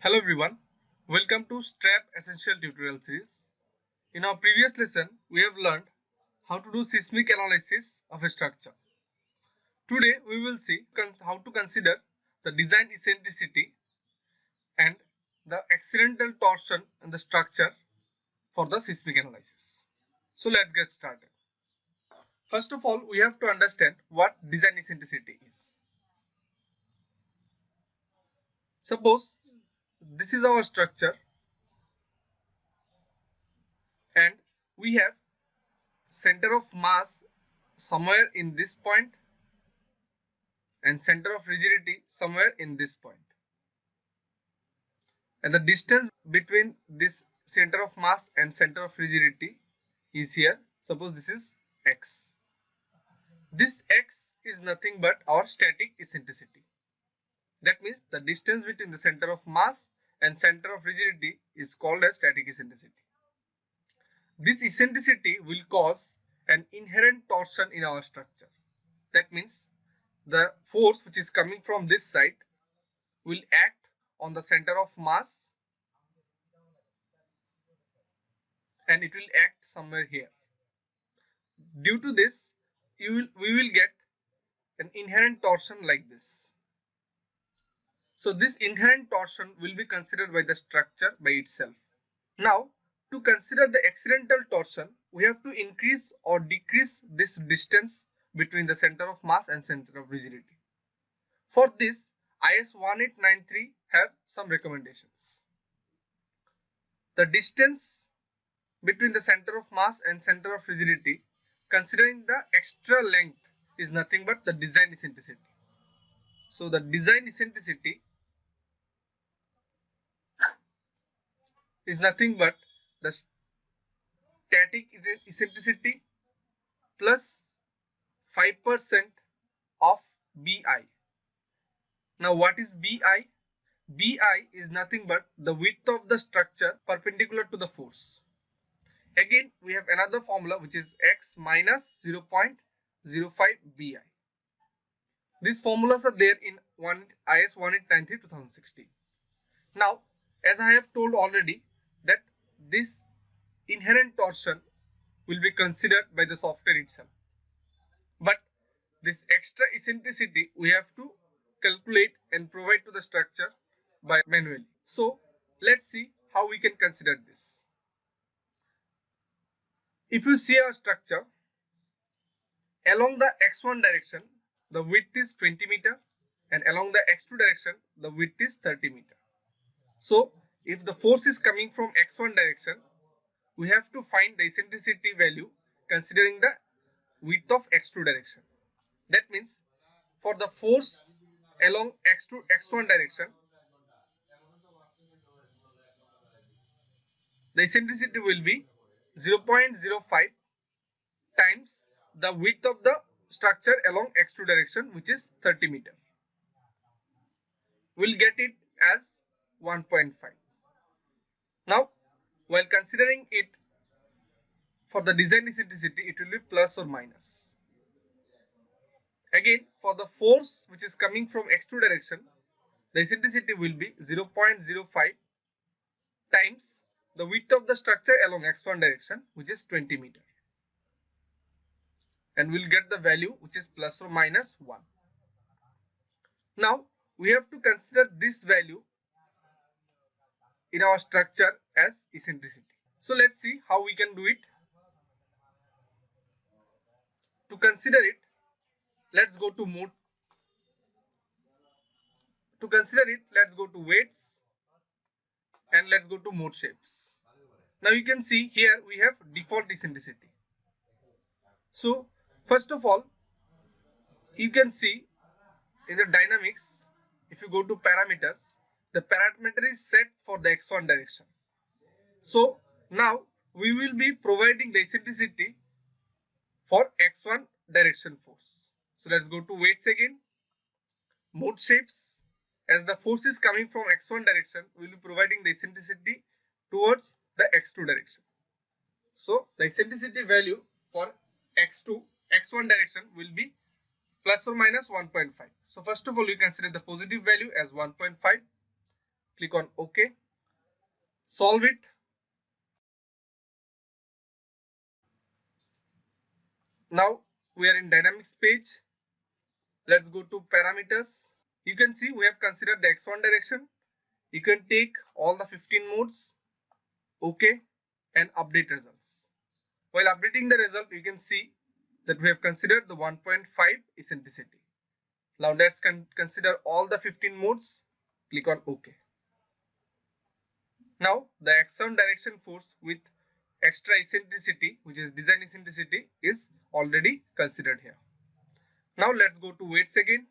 Hello everyone, welcome to STRAP Essential Tutorial Series. In our previous lesson, we have learned how to do seismic analysis of a structure. Today, we will see how to consider the design eccentricity and the accidental torsion in the structure for the seismic analysis. So let's get started. First of all, we have to understand what design eccentricity is. Suppose this is our structure and we have center of mass somewhere in this point and center of rigidity somewhere in this point. And the distance between this center of mass and center of rigidity is here. Suppose this is x. This x is nothing but our static eccentricity. That means the distance between the center of mass and center of rigidity is called as static eccentricity. This eccentricity will cause an inherent torsion in our structure. That means the force which is coming from this side will act on the center of mass and it will act somewhere here. Due to this, we will get an inherent torsion like this. So this inherent torsion will be considered by the structure by itself. Now, to consider the accidental torsion, we have to increase or decrease this distance between the center of mass and center of rigidity. For this, IS 1893 have some recommendations. The distance between the center of mass and center of rigidity, considering the extra length, is nothing but the design eccentricity. So the design eccentricity is nothing but the static eccentricity plus 5% of BI. Now what is BI? BI is nothing but the width of the structure perpendicular to the force. Again, we have another formula which is x minus 0.05 BI. These formulas are there in IS 1893-2016. Now, as I have told already that this inherent torsion will be considered by the software itself. But this extra eccentricity we have to calculate and provide to the structure by manually. So, let's see how we can consider this. If you see our structure, along the x1 direction, the width is 20 meter and along the x2 direction, the width is 30 meter. So, if the force is coming from x1 direction, we have to find the eccentricity value considering the width of x2 direction. That means, for the force along x1 direction, the eccentricity will be 0.05 times the width of the structure along x2 direction, which is 30 meter. We'll get it as 1.5. Now, while considering it for the design eccentricity, it will be plus or minus. Again, for the force which is coming from x2 direction, the eccentricity will be 0.05 times the width of the structure along x1 direction, which is 20 meter. And we'll get the value which is plus or minus 1. Now, we have to consider this value in our structure as eccentricity. So let's see how we can do it. To consider it, let's go to mode. To consider it, let's go to weights and let's go to mode shapes. Now you can see here we have default eccentricity. So first of all, you can see in the dynamics, if you go to parameters, the parameter is set for the x1 direction. So now we will be providing the eccentricity for x1 direction force. So let's go to weights again, mode shapes. As the force is coming from x1 direction, we will be providing the eccentricity towards the x2 direction. So the eccentricity value for x1 direction will be plus or minus 1.5. So first of all, you consider the positive value as 1.5. Click on OK. Solve it. Now we are in dynamics page. Let's go to parameters. You can see we have considered the x1 direction. You can take all the 15 modes, OK, and update results. While updating the result, you can see that we have considered the 1.5 eccentricity. Now let's consider all the 15 modes. Click on OK. Now the x1 direction force with extra eccentricity, which is design eccentricity, is already considered here. Now let's go to weights again,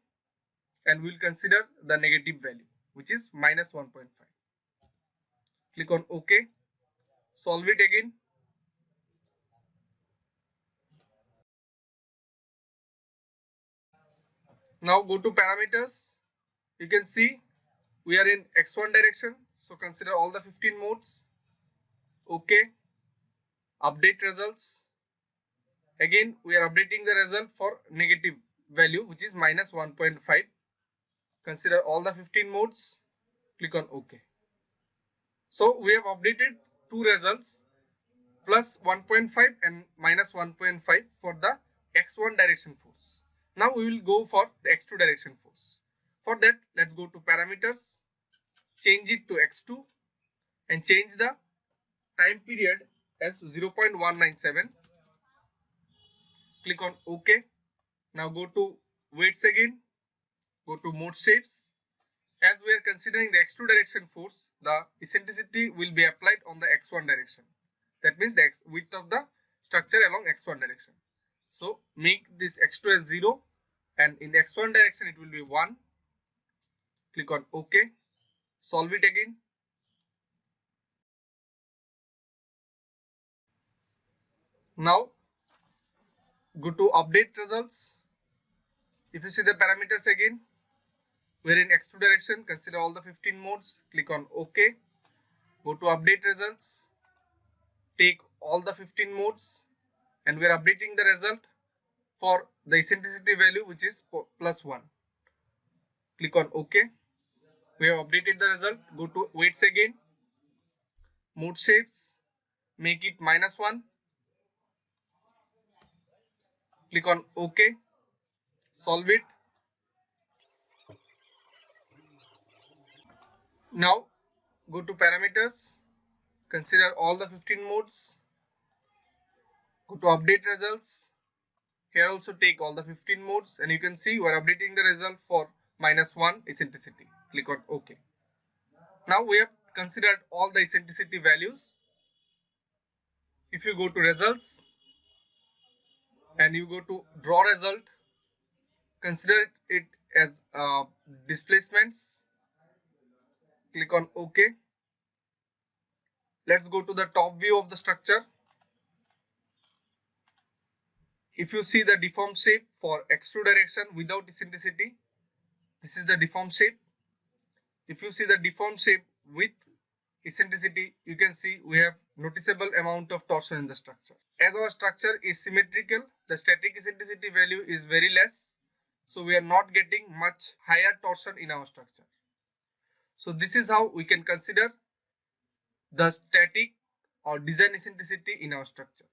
and we'll consider the negative value, which is minus 1.5. Click on OK. Solve it again. Now go to parameters. You can see we are in x1 direction, so consider all the 15 modes. OK. Update results. Again we are updating the result for negative value, which is minus 1.5. Consider all the 15 modes. Click on OK. So we have updated two results, plus 1.5 and minus 1.5 for the x1 direction force. Now we will go for the x2 direction force. For that, let's go to parameters, change it to x2 and change the time period as 0.197. Click on OK. Now go to weights again, go to mode shapes. As we are considering the x2 direction force, the eccentricity will be applied on the x1 direction. That means the width of the structure along x1 direction. So make this x2 as 0, and in the x1 direction it will be 1. Click on OK. Solve it again. Now go to update results. If you see the parameters again, we are in x2 direction. Consider all the 15 modes. Click on OK. Go to update results. Take all the 15 modes, and we are updating the result for the eccentricity value, which is plus 1. Click on OK. We have updated the result. Go to weights again, mode shapes, make it minus 1. Click on OK. Solve it. Now go to parameters. Consider all the 15 modes. Go to update results. Here also take all the 15 modes, and you can see we are updating the result for minus 1 eccentricity. Click on OK. Now we have considered all the eccentricity values. If you go to results and you go to draw result, consider it as displacements. Click on OK. Let's go to the top view of the structure. If you see the deformed shape for x2 direction without eccentricity, this is the deformed shape. If you see the deformed shape with eccentricity, you can see we have noticeable amount of torsion in the structure. As our structure is symmetrical, the static eccentricity value is very less, so we are not getting much higher torsion in our structure. So this is how we can consider the static or design eccentricity in our structure.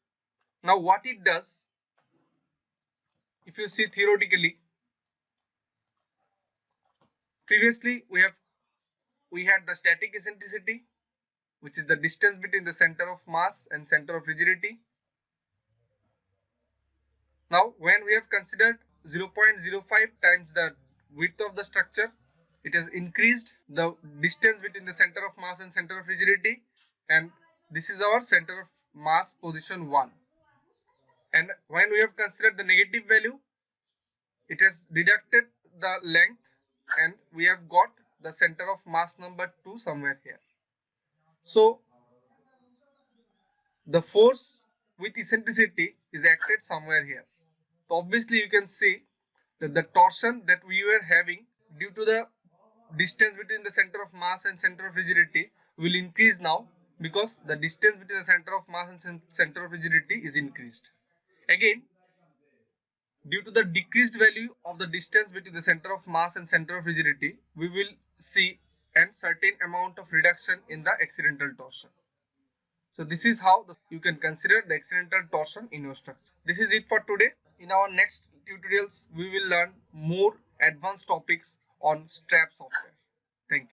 Now what it does, if you see theoretically, previously we had the static eccentricity, which is the distance between the center of mass and center of rigidity. Now when we have considered 0.05 times the width of the structure, it has increased the distance between the center of mass and center of rigidity, and this is our center of mass position 1. And when we have considered the negative value, it has deducted the length, and we have got the center of mass number 2 somewhere here. So the force with eccentricity is acted somewhere here. So obviously you can see that the torsion that we were having due to the distance between the center of mass and center of rigidity will increase now, because the distance between the center of mass and center of rigidity is increased. Again, due to the decreased value of the distance between the center of mass and center of rigidity, we will see and certain amount of reduction in the accidental torsion. So this is how you can consider the accidental torsion in your structure. This is it for today. In our next tutorials, we will learn more advanced topics on strap software. Thank you.